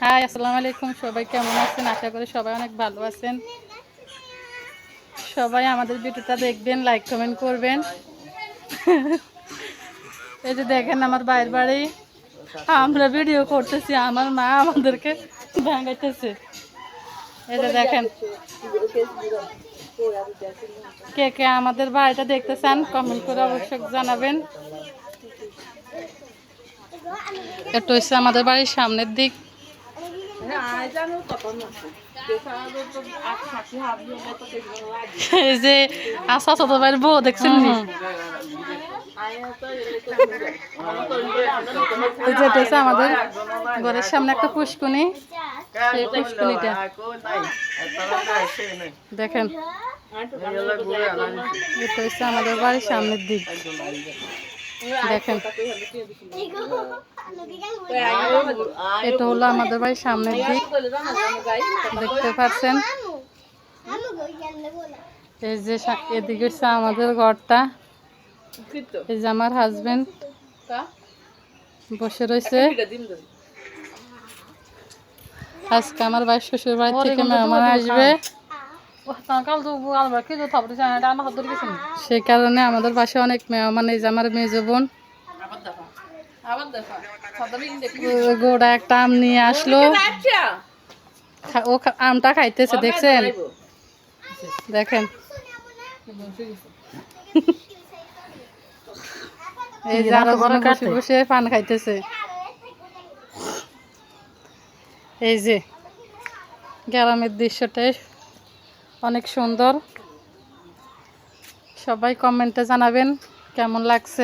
High, আসসালামু আলাইকুম। সবাই কেমন আছেন? আশা করি সবাই অনেক ভালো আছেন। সবাই আমাদের ভিডিওটা দেখবেন, লাইক কমেন্ট করবেন। এই যে দেখেন আমার বাইরের বাড়ি, আমরা ভিডিও করতেছি, আমার মা আমাদেরকে ভাঙাইতেছে। এই যে দেখেন, কে কে আমাদের বাড়িটা দেখতে চান কমেন্ট করে অবশ্যই জানাবেন। এটা হচ্ছে আমাদের বাড়ির সামনের দিক। এই যে আশা ছোট ভাইয়ের বউ দেখছেন নি? যেটা হচ্ছে আমাদের ঘরের সামনে একটা পুষ্কুনি, সেই পুষ্কুনিটা দেখেন। এটা হচ্ছে আমাদের বাড়ির সামনের দিক, দেখেন। এটা হলো আমাদের বাড়ির সামনের দিক, দেখতে পাচ্ছেন। এই যে এদিকে হচ্ছে আমাদের ঘরটা। এই যে আমার হাজবেন্ড বসে রয়েছে। আজকে আমার ভাই শ্বশুর বাড়ি থেকে মেহমান আসবে, সেই কারণে আমাদের বাসায় অনেক মেহমান। এই যে আমার মেজো বোন গোড়া একটা আম নিয়ে আসলো, ও আমটা খাইতেছে, দেখছেন? দেখেন, এই যে আরো বসে বসে পান খাইতেছে। এই যে গ্রামের দৃশ্যটাই অনেক সুন্দর। সবাই কমেন্টে জানাবেন কেমন লাগছে।